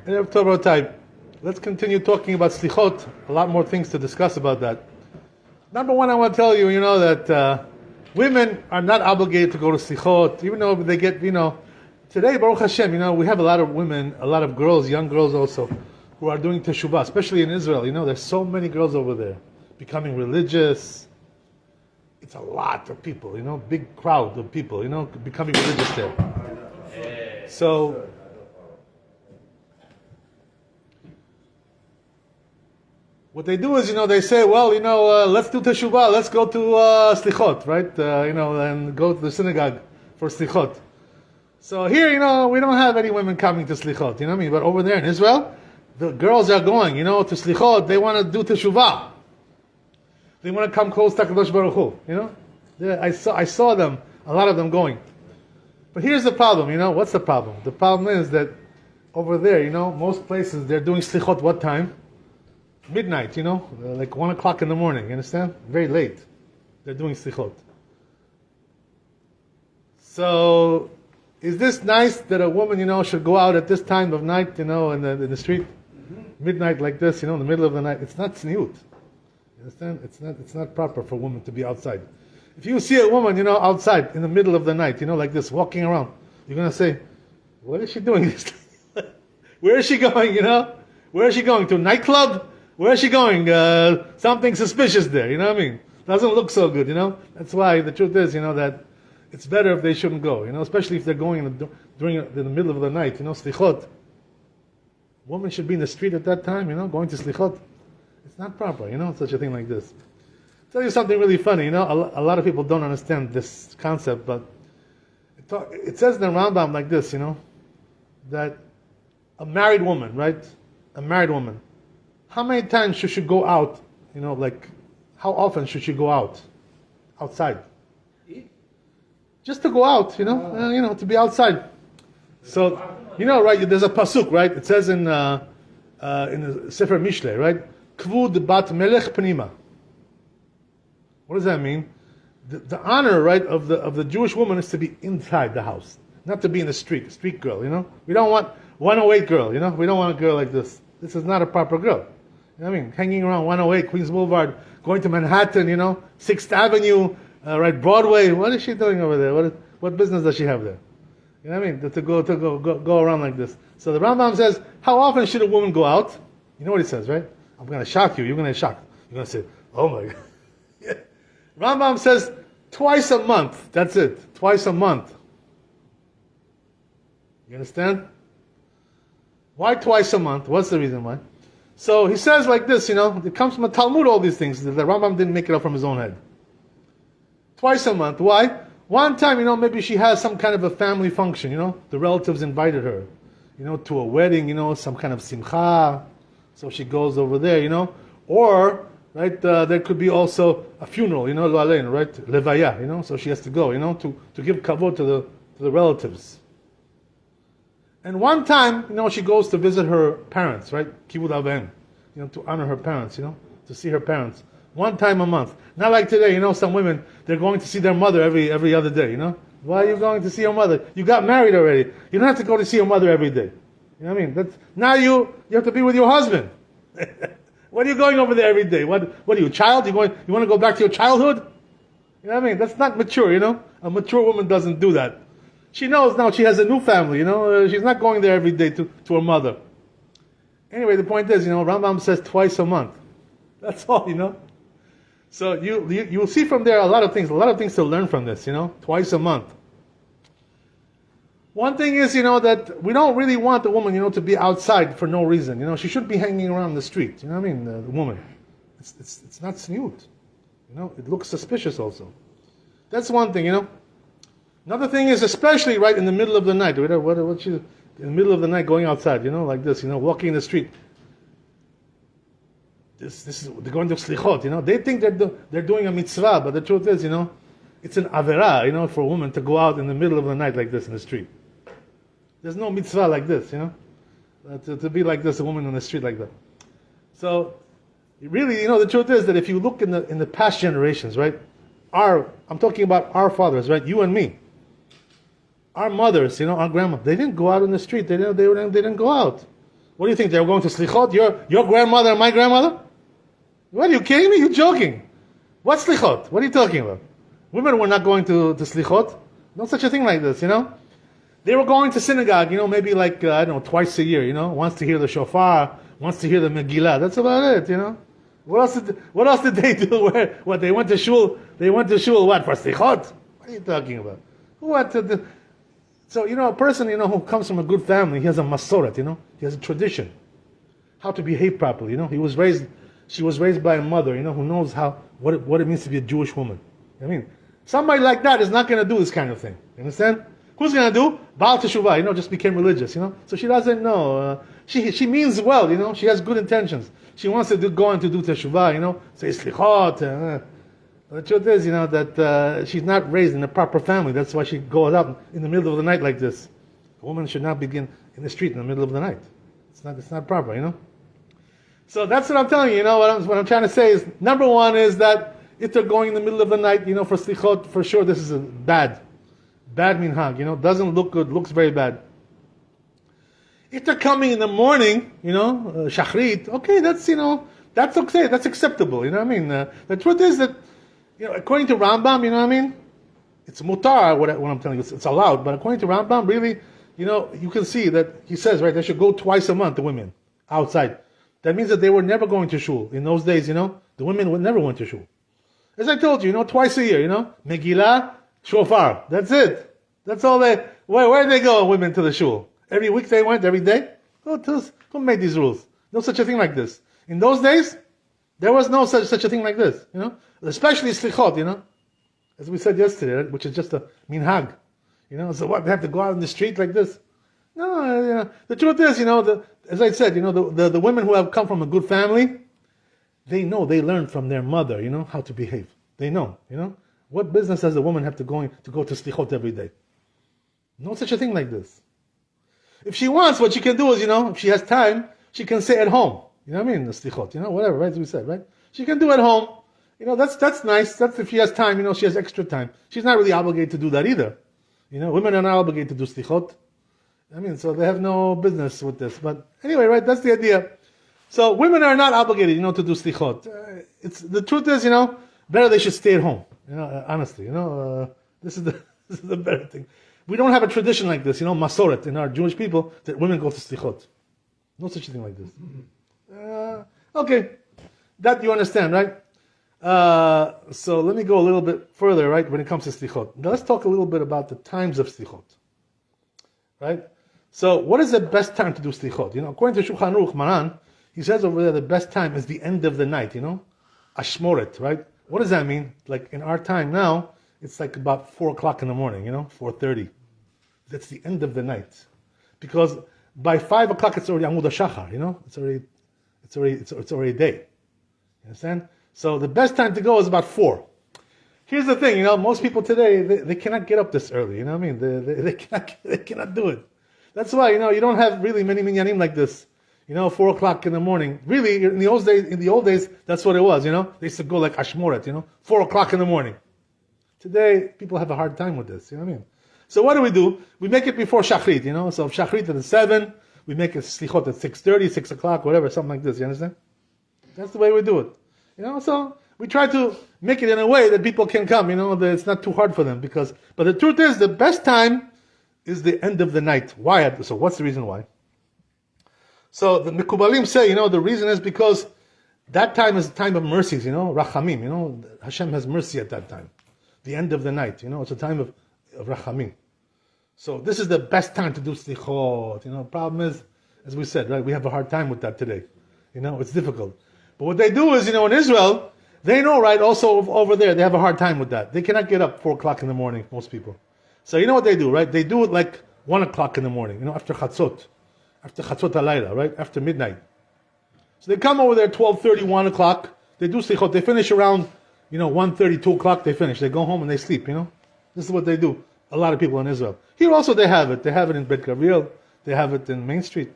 Erev Tov type. Let's continue talking about Selichot. A lot more things to discuss about that. Number one, I want to tell you, that women are not obligated to go to Selichot, even though they get, today, Baruch Hashem, we have a lot of women, a lot of girls, young girls also, who are doing teshuvah, especially in Israel. There's so many girls over there becoming religious. It's a lot of people, big crowd of people, becoming religious there. So, what they do is, they say, well, let's do teshuvah, let's go to Selichot, right? And go to the synagogue for Selichot. So here, we don't have any women coming to Selichot, you know what I mean? But over there in Israel, the girls are going, to Selichot, they want to do teshuvah. They want to come close to HaKadosh Baruch Hu, I saw them, a lot of them going. But here's the problem, what's the problem? The problem is that over there, most places, they're doing Selichot what time? Midnight, like 1 o'clock in the morning, you understand? Very late. They're doing Selichot. So, is this nice that a woman, should go out at this time of night, in the street? Midnight like this, in the middle of the night? It's not tzniut. You understand? It's not proper for a woman to be outside. If you see a woman, outside in the middle of the night, like this, walking around, you're going to say, what is she doing? Where is she going, Where is she going? To a nightclub? Where is she going? Something suspicious there, you know what I mean? Doesn't look so good, That's why the truth is, that it's better if they shouldn't go, especially if they're going in the middle of the night, Selichot. Women should be in the street at that time, going to Selichot. It's not proper, such a thing like this. I'll tell you something really funny, a lot of people don't understand this concept, but it says in the Rambam like this, that a married woman, right? A married woman. How many times should she go out? How often should she go out? Outside. Just to go out, to be outside. So, right, there's a pasuk, right? It says in the Sefer Mishle, right? Kvud bat melech pnima. What does that mean? The honor, right, of the Jewish woman is to be inside the house, not to be in the street girl, We don't want 108 girl, We don't want a girl like this. This is not a proper girl. Hanging around 108, Queens Boulevard, going to Manhattan, 6th Avenue, right, Broadway. What is she doing over there? What business does she have there? You know what I mean? To go around like this. So the Rambam says, how often should a woman go out? You know what he says, right? I'm going to shock you. You're going to shock. You're going to say, oh my God. Yeah. Rambam says, twice a month. That's it. Twice a month. You understand? Why twice a month? What's the reason why? So he says like this, it comes from a Talmud, all these things. The Rambam didn't make it up from his own head. Twice a month. Why? One time, maybe she has some kind of a family function, the relatives invited her, to a wedding, some kind of simcha, so she goes over there, or, right, there could be also a funeral, lo aleinu, right, levaya, so she has to go, to give kavod to the relatives. And one time, she goes to visit her parents, right? Kibud Avim, to honor her parents, to see her parents. One time a month. Not like today, some women, they're going to see their mother every other day, Why are you going to see your mother? You got married already. You don't have to go to see your mother every day. You know what I mean? Now you have to be with your husband. What are you going over there every day? What are you, a child? You want to go back to your childhood? You know what I mean? That's not mature, A mature woman doesn't do that. She knows now she has a new family, She's not going there every day to her mother. Anyway, the point is, Rambam says twice a month. That's all, So you'll see from there a lot of things to learn from this, twice a month. One thing is, that we don't really want the woman, to be outside for no reason. She shouldn't be hanging around the street. You know what I mean? The woman. It's not tzniut. It looks suspicious also. That's one thing, Another thing is, especially right in the middle of the night, in the middle of the night going outside, like this, walking in the street. They're going to Selichot, They think they're doing a mitzvah, but the truth is, it's an avera, for a woman to go out in the middle of the night like this in the street. There's no mitzvah like this, to be like this, a woman in the street like that. So, really, the truth is that if you look in the past generations, right? I'm talking about our fathers, right? You and me. Our mothers, our grandma, they didn't go out in the street. They didn't go out. What do you think? They were going to Selichot? Your grandmother and my grandmother? What, are you kidding me? You're joking. What's Selichot? What are you talking about? Women were not going to Selichot. No such a thing like this, They were going to synagogue, maybe like, I don't know, twice a year, once to hear the shofar, once to hear the Megillah. That's about it, What else did they do? What, they went to shul? They went to shul, what, for Selichot? What are you talking about? So, a person, who comes from a good family, he has a masoret, he has a tradition. How to behave properly, she was raised by a mother, who knows what it means to be a Jewish woman. Somebody like that is not going to do this kind of thing. You understand? Who's going to do? Baal Teshuvah, just became religious, So she doesn't know. She means well, she has good intentions. She wants to go on to do Teshuvah, say Selichot. But the truth is, that she's not raised in a proper family. That's why she goes out in the middle of the night like this. A woman should not begin in the street in the middle of the night. It's not proper, So that's what I'm telling you, what I'm trying to say is, number one is that if they're going in the middle of the night, for Selichot, for sure this is a bad minhag, doesn't look good, looks very bad. If they're coming in the morning, shachrit, okay, that's okay, that's acceptable, The truth is that, according to Rambam, it's mutar, what I'm telling you, it's allowed, but according to Rambam, really, you can see that he says, right, they should go twice a month, the women, outside. That means that they were never going to shul. In those days, the women never went to shul. As I told you, twice a year, Megillah, shofar. That's it. That's all where did they go, women, to the shul? Every week they went, every day? Who made these rules? No such a thing like this. In those days, there was no such a thing like this, Especially Selichot, As we said yesterday, which is just a minhag. So what, they have to go out in the street like this? No, the truth is, as I said, the women who have come from a good family, they learn from their mother, how to behave. They know, What business does a woman have to go to Selichot every day? No such a thing like this. If she wants, what she can do is, if she has time, she can say at home. The Selichot, whatever, right? As we said, right? She can do at home. That's nice. That's if she has time, she has extra time. She's not really obligated to do that either. Women are not obligated to do Selichot. So they have no business with this. But anyway, right, that's the idea. So women are not obligated, to do Selichot. The truth is, better they should stay at home. Honestly, this is the better thing. We don't have a tradition like this, masoret in our Jewish people that women go to Selichot. No such thing like this. Okay, that you understand, right? So let me go a little bit further, right, when it comes to Selichot. Now let's talk a little bit about the times of Selichot. Right? So what is the best time to do Selichot? According to Shulchan Aruch, Maran, he says over there the best time is the end of the night, Ashmoret, right? What does that mean? Like in our time now, it's like about 4 o'clock in the morning, 4:30. That's the end of the night. Because by 5 o'clock it's already Amud HaShachar, it's already day. You understand? So the best time to go is about 4. Here's the thing, most people today, they cannot get up this early, They cannot do it. That's why, you don't have really many minyanim like this, 4 o'clock in the morning. Really, in the old days, that's what it was, They used to go like Ashmoret, 4 o'clock in the morning. Today, people have a hard time with this, So what do? We make it before Shachrit, So if Shachrit at 7, we make it Selichot at 6:30, 6 o'clock, whatever, something like this, you understand? That's the way we do it. So we try to make it in a way that people can come, that it's not too hard for them. But the truth is, the best time is the end of the night. Why? So what's the reason why? So the Mekubalim say, the reason is because that time is a time of mercies, Rachamim, Hashem has mercy at that time. The end of the night, it's a time of Rachamim. So this is the best time to do Selichot. Problem is, as we said, right, we have a hard time with that today. It's difficult. But what they do is, in Israel, they know, right, also over there, they have a hard time with that. They cannot get up 4 o'clock in the morning, most people. So you know what they do, right? They do it like 1 o'clock in the morning, after Chatzot Halayla, right? After midnight. So they come over there 12:30, 1 o'clock, they do Selichot, they finish around, 1:30, 2 o'clock, they finish. They go home and they sleep, This is what they do. A lot of people in Israel. Here also they have it. They have it in Bet Gabriel. They have it in Main Street.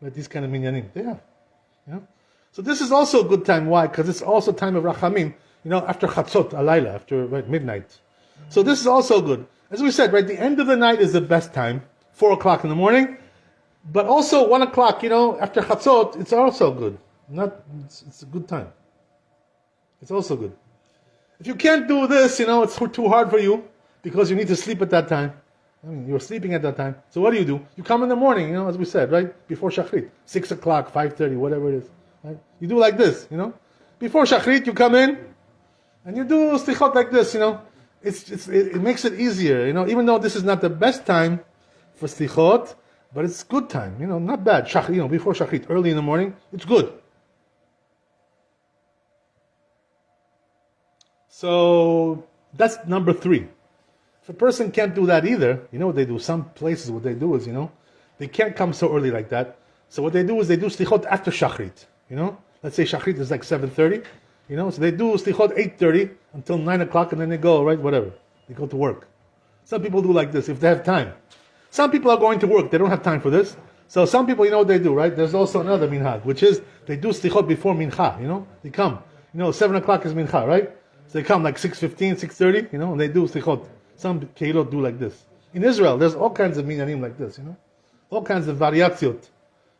Like these kind of minyanim. They have. So this is also a good time. Why? Because it's also time of Rachamim, after Chatzot, Alayla, after midnight. So this is also good. As we said, right, the end of the night is the best time, 4 o'clock in the morning. But also 1 o'clock, after Chatzot, it's also good. It's a good time. It's also good. If you can't do this, it's too hard for you because you need to sleep at that time. You're sleeping at that time. So what do? You come in the morning, as we said, right? Before Shachrit. 6 o'clock, 5:30, whatever it is. Right? You do like this, Before Shachrit, you come in and you do Selichot like this, It makes it easier, even though this is not the best time for Selichot, but it's good time, not bad. Before Shachrit, early in the morning, it's good. So that's number 3. If a person can't do that either, what they do? Some places what they do is, they can't come so early like that. So what they do is they do Selichot after Shachrit, Let's say Shachrit is like 7:30, so they do Selichot 8:30 until 9 o'clock and then they go, right, whatever. They go to work. Some people do like this if they have time. Some people are going to work, they don't have time for this. So some people, what they do, right? There's also another minhag, which is they do Selichot before mincha, They come, 7 o'clock is mincha, right? So they come like 6:15, 6:30, and they do Selichot. Some keilot do like this. In Israel, there's all kinds of minyanim like this, all kinds of variatsiot.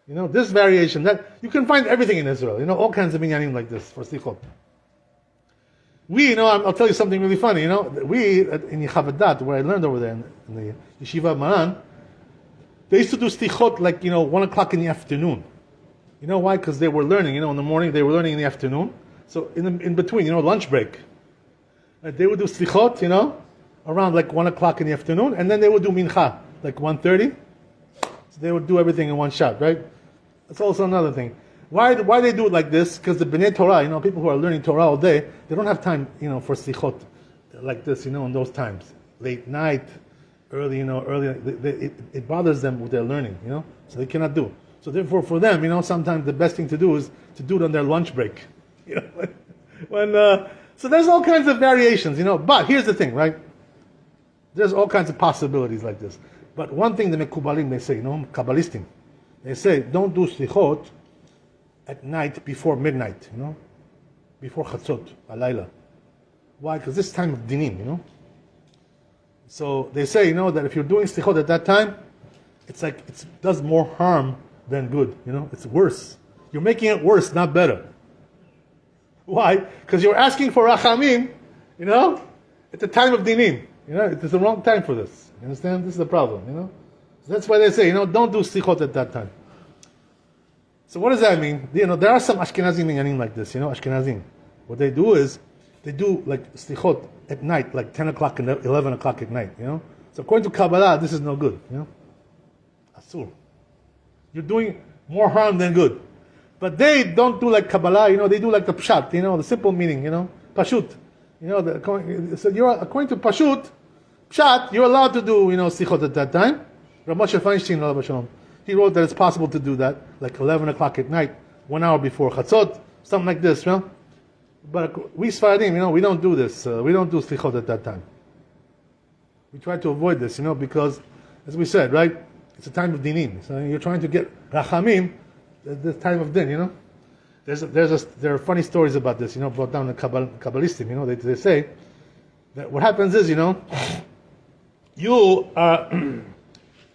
This variation, that you can find everything in Israel, all kinds of minyanim like this for Selichot. We, I'll tell you something really funny, we in Yechavedat, where I learned over there in the Yeshiva of Maran, they used to do Selichot like 1 o'clock in the afternoon. You know why? Because they were learning, in the morning, they were learning in the afternoon. So in between, lunch break, they would do Selichot, around like 1 o'clock in the afternoon, and then they would do mincha, like 1:30. So they would do everything in one shot, right? That's also another thing. Why they do it like this? Because the Bnei Torah, people who are learning Torah all day, they don't have time, for Selichot like this, in those times. Late night, early, it bothers them with their learning, so they cannot do. So therefore for them, sometimes the best thing to do is to do it on their lunch break. So there's all kinds of variations, but here's the thing, right? There's all kinds of possibilities like this. But one thing the Mekubalim, they say, Kabbalistim, they say, don't do Selichot at night before midnight, before Chatzot, Alayla. Why? Because this time of dinim, So they say, that if you're doing Selichot at that time, it's like, it does more harm than good, It's worse. You're making it worse, not better. Why? Because you're asking for Rachamim, at the time of dinim. It's the wrong time for this. You understand? This is the problem, So that's why they say, don't do Selichot at that time. So what does that mean? There are some Ashkenazim minyanim like this, Ashkenazim. What they do is, they do like Selichot at night, like 10 o'clock and 11 o'clock at night, So according to Kabbalah, this is no good, Asur. You're doing more harm than good. But they don't do like Kabbalah, they do like the Pshat, the simple meaning, Pashut. So according to Pshat, you're allowed to do, Selichot at that time. Rav Moshe Feinstein, Alav Shalom, he wrote that it's possible to do that, like 11 o'clock at night, 1 hour before Chatzot, something like this, But we Sfaradim, we don't do this. We don't do Selichot at that time. We try to avoid this, because, as we said, right, it's a time of dinim. So you're trying to get Rachamim at the time of din, There are funny stories about this, brought down in Kabbalistim, they say that what happens is, you are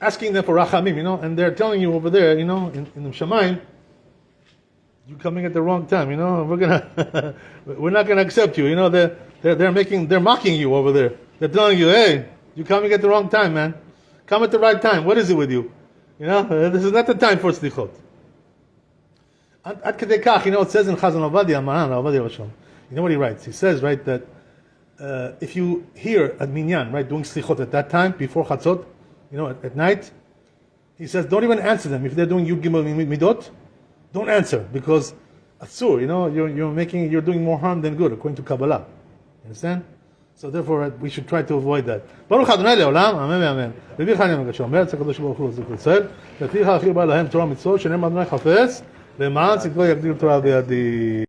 asking them for Rachamim, and they're telling you over there, in the Shamayim, you're coming at the wrong time, we're not gonna accept you, they're mocking you over there. They're telling you, hey, you're coming at the wrong time, man. Come at the right time. What is it with you? This is not the time for Selichot. Ad kedei kach, it says in Chazon Ovadia, Maran, Ovadia Rashom. You know what he writes? He says, right, that if you hear a minyan, right, doing Selichot at that time, before Chatzot, at night, he says, don't even answer them. If they're doing Yud Gimel Midot, don't answer, because Asur, you're doing more harm than good, according to Kabbalah. You understand? So therefore, we should try to avoid that. Baruch Adonai Le'olam, Amen, Amen. Rabbi Chaim אומר, הקדוש ברוך הוא לזכות ישראל, לפיכך הכיר בה להם תורה ומצוות, שנאמר אדוני חפץ, למען צדקו יגדיל תורה בידי.